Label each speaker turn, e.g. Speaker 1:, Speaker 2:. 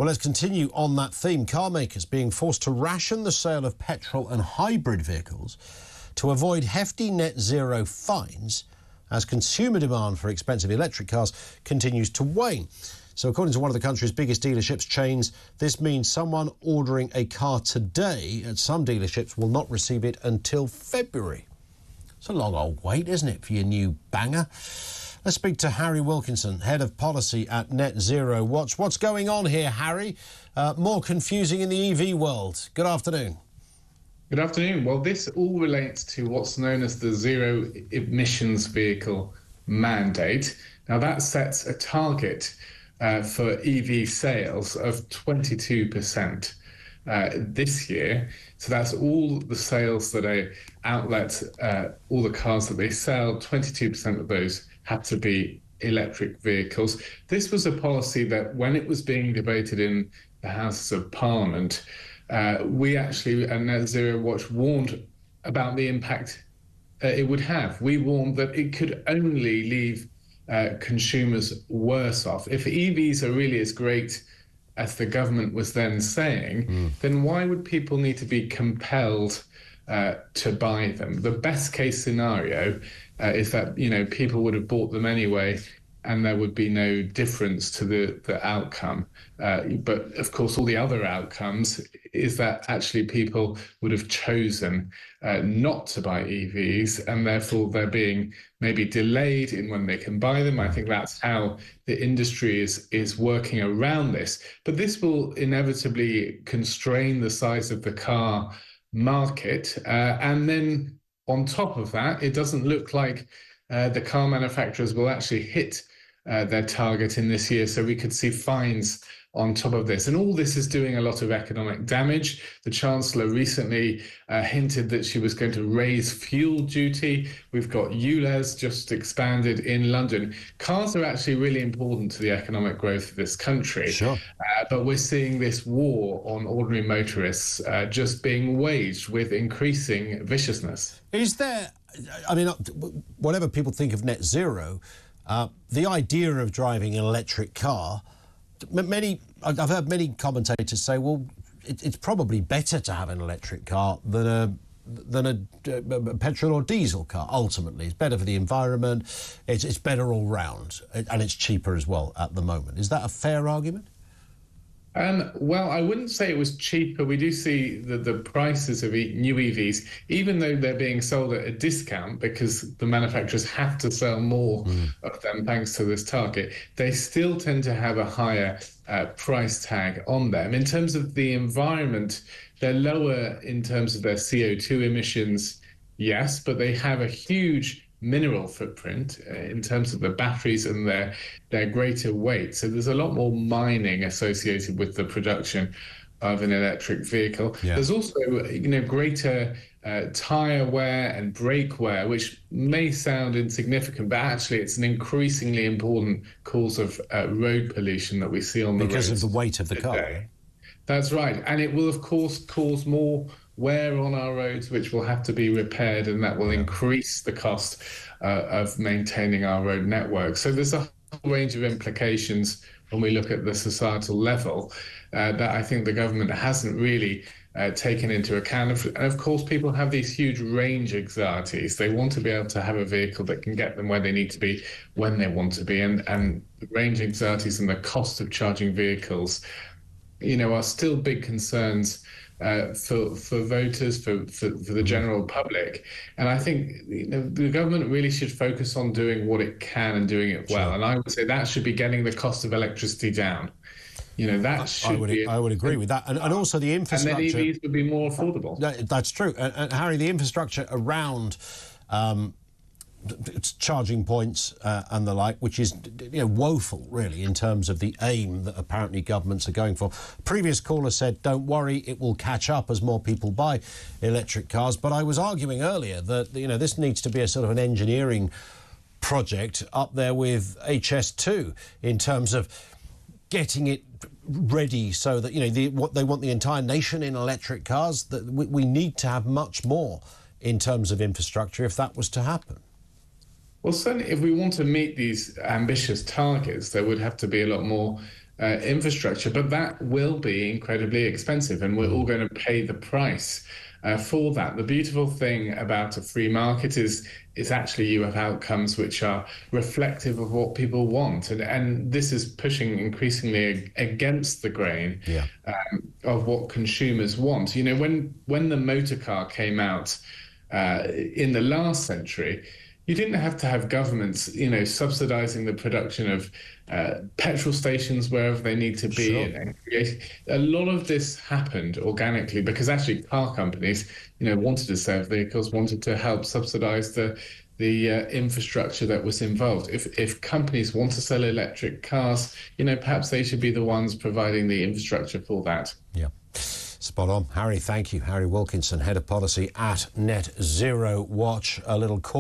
Speaker 1: Well, let's continue on that theme. Car makers being forced to ration the sale of petrol and hybrid vehicles to avoid hefty net zero fines as consumer demand for expensive electric cars continues to wane. So according to one of the country's biggest dealerships chains, this means someone ordering a car today at some dealerships will not receive it until February. It's a long old wait, isn't it, for your new banger? Let's speak to Harry Wilkinson, Head of Policy at Net Zero Watch. What's going on here, Harry? More confusing in the EV world. Good afternoon.
Speaker 2: Good afternoon. Well, this all relates to what's known as the Zero Emissions Vehicle Mandate. Now, that sets a target for EV sales of 22% this year. So that's all the sales that a outlet, all the cars that they sell, 22% of those have to be electric vehicles. This was a policy that when it was being debated in the Houses of Parliament, we actually at Net Zero Watch warned about the impact it would have. We warned that it could only leave consumers worse off. If EVs are really as great as the government was then saying, then why would people need to be compelled to buy them? The best case scenario is that, people would have bought them anyway and there would be no difference to the outcome. But of course, all the other outcomes is that actually people would have chosen not to buy EVs, and therefore they're being maybe delayed in when they can buy them. I think that's how the industry is working around this. But this will inevitably constrain the size of the car market. And then on top of that, it doesn't look like the car manufacturers will actually hit their target in this year. So we could see fines on top of this. And all this is doing a lot of economic damage. The Chancellor recently hinted that she was going to raise fuel duty. We've got ULEZ just expanded in London. Cars are actually really important to the economic growth of this country.
Speaker 1: Sure.
Speaker 2: But we're seeing this war on ordinary motorists just being waged with increasing viciousness.
Speaker 1: Is there, whatever people think of net zero, the idea of driving an electric car, I've heard many commentators say, well, it's probably better to have an electric car than a petrol or diesel car. Ultimately, it's better for the environment, it's better all round, and it's cheaper as well at the moment. Is that a fair argument?
Speaker 2: Well, I wouldn't say it was cheaper. We do see the prices of new EVs, even though they're being sold at a discount because the manufacturers have to sell more of them thanks to this target, they still tend to have a higher price tag on them. In terms of the environment, they're lower in terms of their CO2 emissions, yes, but they have a huge mineral footprint in terms of the batteries and their greater weight. So there's a lot more mining associated with the production of an electric vehicle. Yeah. There's also, greater tyre wear and brake wear, which may sound insignificant, but actually it's an increasingly important cause of road pollution that we see on the roads.
Speaker 1: Because of the weight of the car.
Speaker 2: That's right. And it will, of course, cause more wear on our roads, which will have to be repaired, and that will increase the cost of maintaining our road network. So there's a whole range of implications when we look at the societal level that I think the government hasn't really taken into account. And of course, people have these huge range anxieties. They want to be able to have a vehicle that can get them where they need to be when they want to be. And the range anxieties and the cost of charging vehicles, are still big concerns for voters, for the general public. And I think the government really should focus on doing what it can and doing it well. Sure. And I would say that should be getting the cost of electricity down. That should be... I
Speaker 1: would agree with that. And also the infrastructure...
Speaker 2: And then EVs would be more affordable.
Speaker 1: That's true. And Harry, the infrastructure around charging points and the like, which is woeful really in terms of the aim that apparently governments are going for. Previous caller said, don't worry, it will catch up as more people buy electric cars. But I was arguing earlier that this needs to be a sort of an engineering project up there with HS2 in terms of getting it ready so that what they want the entire nation in electric cars. That we need to have much more in terms of infrastructure if that was to happen.
Speaker 2: Well, certainly if we want to meet these ambitious targets, there would have to be a lot more infrastructure, but that will be incredibly expensive, and we're all going to pay the price for that. The beautiful thing about a free market is actually you have outcomes which are reflective of what people want, and this is pushing increasingly against the grain of what consumers want. You know, when the motor car came out in the last century, you didn't have to have governments, you know, subsidizing the production of petrol stations wherever they need to be.
Speaker 1: Sure.
Speaker 2: And a lot of this happened organically because actually car companies, you know, wanted to sell vehicles, wanted to help subsidize the infrastructure that was involved. If companies want to sell electric cars, you know, perhaps they should be the ones providing the infrastructure for that.
Speaker 1: Yeah. Spot on. Harry, thank you. Harry Wilkinson, Head of Policy at Net Zero Watch. A little call